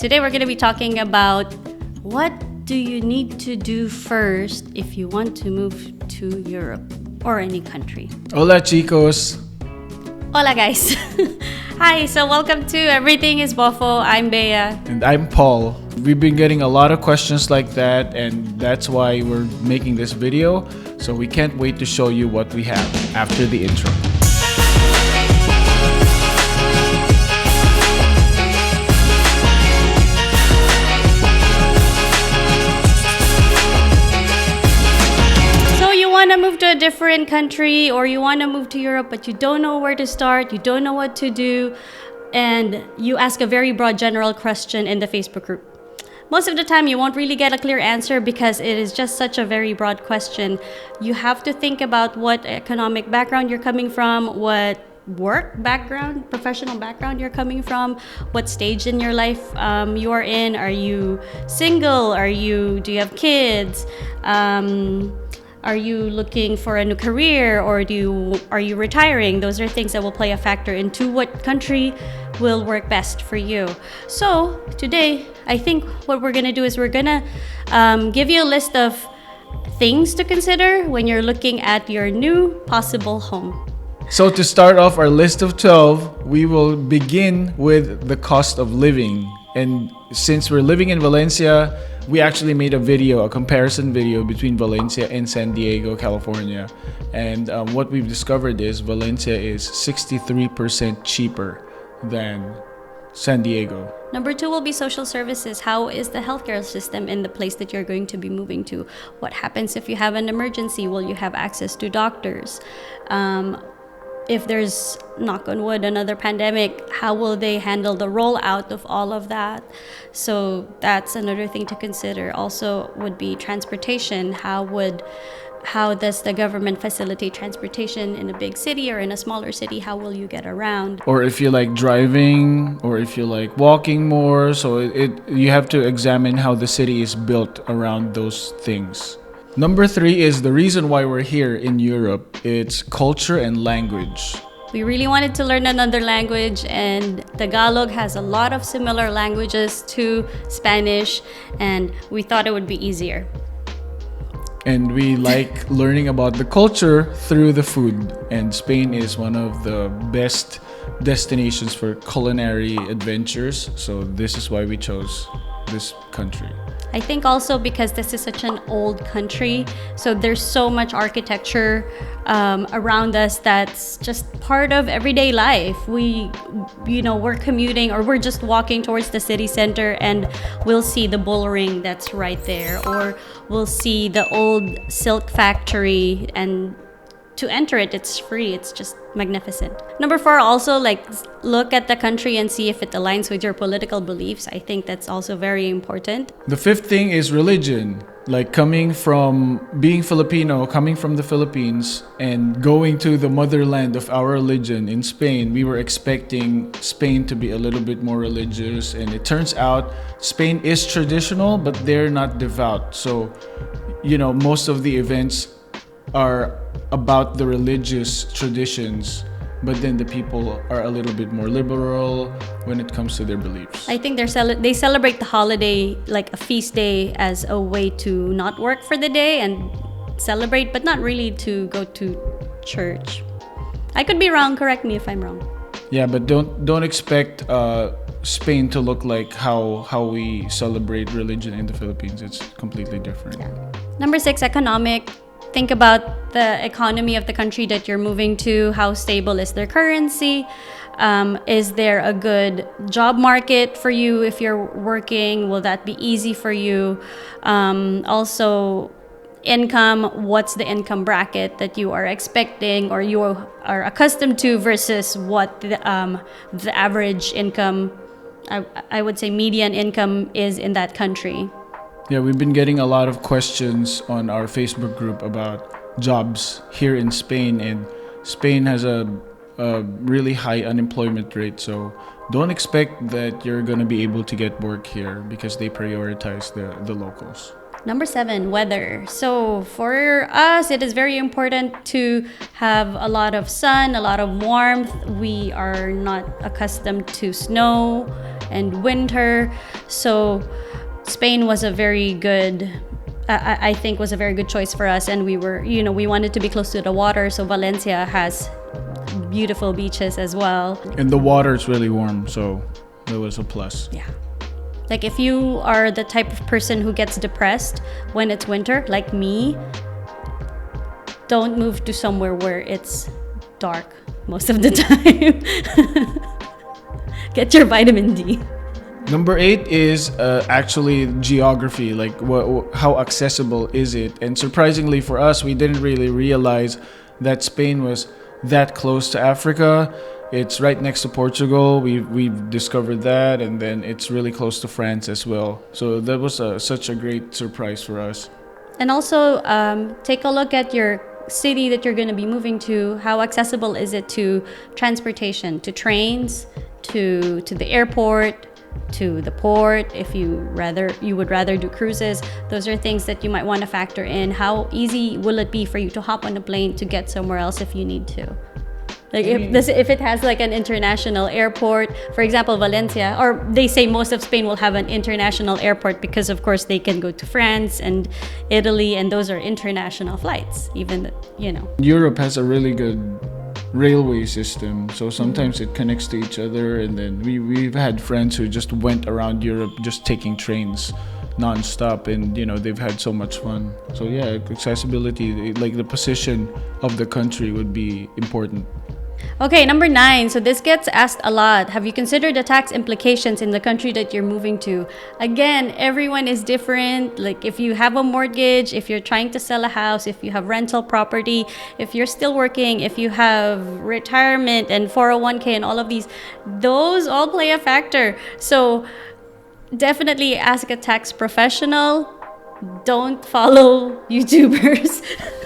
Today we're going to be talking about what do you need to do first if you want to move to Europe or any country. Hola chicos. Hola guys. Hi, so welcome to Everything is Boffo. I'm Bea. And I'm Paul. We've been getting a lot of questions like that, and that's why we're making this video. So we can't wait to show you what we have after the intro. To move to a different country, or you want to move to Europe but you don't know where to start, you don't know what to do, and you ask a very broad general question in the Facebook group. Most of the time you won't really get a clear answer because it is just such a very broad question. You have to think about what economic background you're coming from, what work background, professional background you're coming from, what stage in your life you are in. Are you single? Do you have kids? Are you looking for a new career, or are you retiring? Those are things that will play a factor into what country will work best for you. So today, I think what we're gonna do is we're gonna give you a list of things to consider when you're looking at your new possible home. So to start off our list of 12, we will begin with the cost of living. And since we're living in Valencia, we actually made a comparison video between Valencia and San Diego, California. And what we've discovered is Valencia is 63% cheaper than San Diego. Number 2 will be social services. How is the healthcare system in the place that you're going to be moving to? What happens if you have an emergency? Will you have access to doctors? If there's, knock on wood, another pandemic, how will they handle the rollout of all of that? So that's another thing to consider. Also would be transportation. How does the government facilitate transportation in a big city or in a smaller city? How will you get around? Or if you like driving, or if you like walking more. So you have to examine how the city is built around those things. Number 3 is the reason why we're here in Europe. It's culture and language. We really wanted to learn another language, and Tagalog has a lot of similar languages to Spanish, and we thought it would be easier. And we like learning about the culture through the food. And Spain is one of the best destinations for culinary adventures. So this is why we chose this country. I think also because this is such an old country, so there's so much architecture around us that's just part of everyday life. We're commuting, or we're just walking towards the city center, and we'll see the bull ring that's right there, or we'll see the old silk factory, and to enter it, it's free. It's just magnificent. Number 4, also look at the country and see if it aligns with your political beliefs. I think that's also very important. The 5th thing is religion. Like being Filipino, coming from the Philippines and going to the motherland of our religion in Spain, we were expecting Spain to be a little bit more religious, and it turns out Spain is traditional, but they're not devout. So, most of the events are about the religious traditions, but then the people are a little bit more liberal when it comes to their beliefs. I think they celebrate the holiday like a feast day as a way to not work for the day and celebrate, but not really to go to church. I could be wrong. Correct me if I'm wrong. Yeah, but don't expect Spain to look like how we celebrate religion in the Philippines. It's completely different. Yeah. Number 6, economic. Think about the economy of the country that you're moving to. How stable is their currency? Is there a good job market for you if you're working? Will that be easy for you? Also, income. What's the income bracket that you are expecting or you are accustomed to versus what the average income, I would say median income, is in that country? Yeah, we've been getting a lot of questions on our Facebook group about jobs here in Spain, and Spain has a really high unemployment rate, so don't expect that you're going to be able to get work here because they prioritize the locals. Number 7, weather. So for us, it is very important to have a lot of sun, a lot of warmth. We are not accustomed to snow and winter. So Spain was a very good, I think was a very good choice for us. And we were, we wanted to be close to the water. So Valencia has beautiful beaches as well. And the water is really warm, so that was a plus. Yeah. Like if you are the type of person who gets depressed when it's winter, like me, don't move to somewhere where it's dark most of the time. Get your vitamin D. Number 8 is actually geography, like how accessible is it? And surprisingly for us, we didn't really realize that Spain was that close to Africa. It's right next to Portugal. We've discovered that, and then it's really close to France as well. So that was such a great surprise for us. And also, take a look at your city that you're going to be moving to. How accessible is it to transportation, to trains, to the airport, to the port? If you would rather do cruises, those are things that you might want to factor in. How easy will it be for you to hop on a plane to get somewhere else if you need to? Like if it has like an international airport, for example, Valencia, or they say most of Spain will have an international airport because of course they can go to France and Italy, and those are international flights, Europe has a really good railway system, so sometimes it connects to each other, and then we've had friends who just went around Europe just taking trains non-stop, and they've had so much fun. So yeah, accessibility, like the position of the country would be important. Okay, number 9. So this gets asked a lot. Have you considered the tax implications in the country that you're moving to? Again, everyone is different. Like if you have a mortgage, if you're trying to sell a house, if you have rental property, if you're still working, if you have retirement and 401k and all of those all play a factor. So definitely ask a tax professional. Don't follow YouTubers.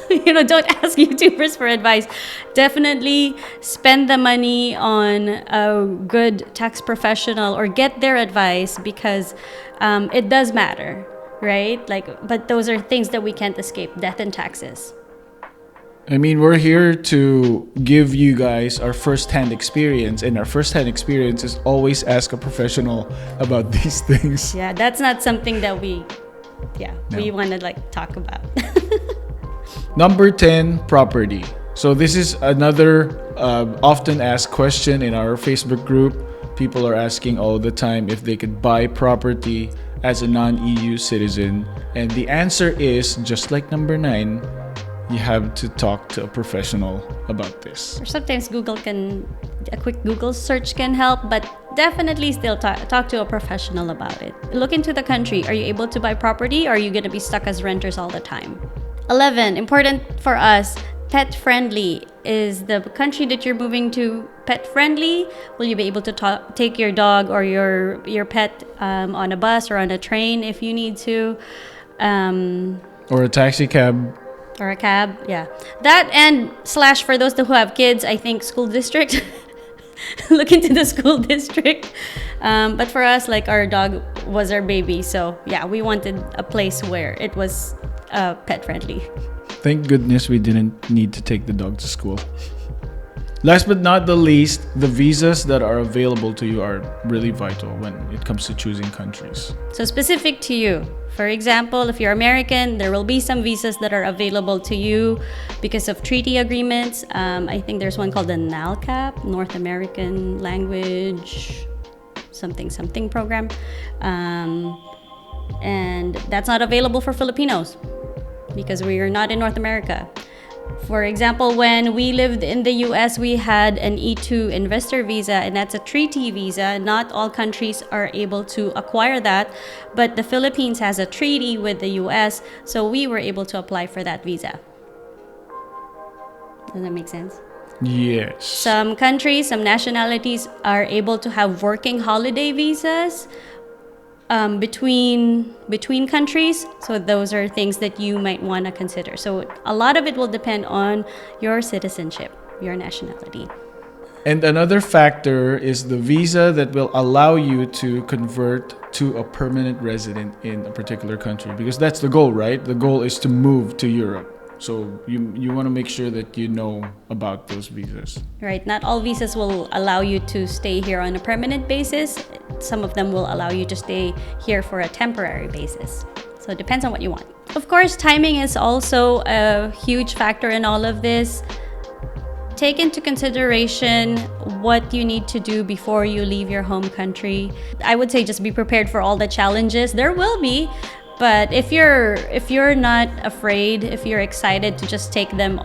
Don't ask YouTubers for advice. Definitely spend the money on a good tax professional or get their advice, because it does matter, right? But those are things that we can't escape: death and taxes. I mean, we're here to give you guys our first-hand experience, and our first-hand experience is always ask a professional about these things. Yeah, that's not something that we want to talk about. Number 10, property. So this is another often asked question in our Facebook group. People are asking all the time if they could buy property as a non-EU citizen. And the answer is, just like number 9, you have to talk to a professional about this. Or sometimes a quick Google search can help, but definitely still talk to a professional about it. Look into the country. Are you able to buy property, or are you going to be stuck as renters all the time? 11, important for us, pet friendly. Is the country that you're moving to pet friendly? Will you be able to take your dog or your pet on a bus or on a train if you need to? Or a taxi cab. Or a cab, yeah. That and / for those who have kids, I think school district. Look into the school district. But for us, our dog was our baby. So yeah, we wanted a place where it was pet friendly. Thank goodness we didn't need to take the dog to school. Last but not the least, the visas that are available to you are really vital when it comes to choosing countries. So specific to you. For example, if you're American, there will be some visas that are available to you because of treaty agreements. I think there's one called the NALCAP, North American Language something program. And that's not available for Filipinos because we are not in North America. For example, when we lived in the US, we had an E2 investor visa, and that's a treaty visa. Not all countries are able to acquire that, but the Philippines has a treaty with the US, so we were able to apply for that visa. Does that make sense? Yes. Some countries, some nationalities are able to have working holiday visas between countries. So those are things that you might want to consider. So a lot of it will depend on your citizenship, your nationality. And another factor is the visa that will allow you to convert to a permanent resident in a particular country, because that's the goal, right? The goal is to move to Europe. So you want to make sure that you know about those visas. Right, not all visas will allow you to stay here on a permanent basis. Some of them will allow you to stay here for a temporary basis. So it depends on what you want. Of course, timing is also a huge factor in all of this. Take into consideration what you need to do before you leave your home country. I would say just be prepared for all the challenges. There will be, but if you're not afraid, if you're excited to just take them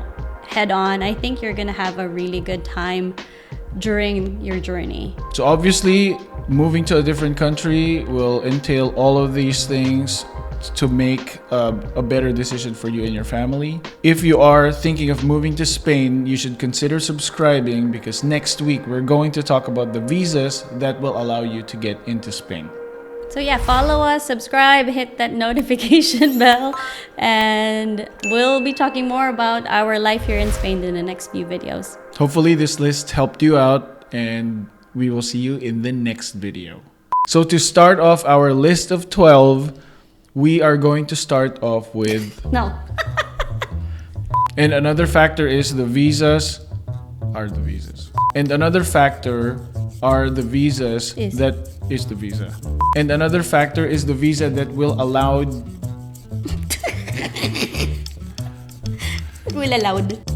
head on, I think you're gonna have a really good time during your journey. So obviously, moving to a different country will entail all of these things to make a better decision for you and your family. If you are thinking of moving to Spain, you should consider subscribing, because next week we're going to talk about the visas that will allow you to get into Spain. So yeah, follow us, subscribe, hit that notification bell, and we'll be talking more about our life here in Spain in the next few videos. Hopefully this list helped you out, and we will see you in the next video. So to start off our list of 12, we are going to start off with... No. And another factor is the visas are the visas. And another factor are the visas that is the visa. And another factor is the visa that will allow... Will allowed.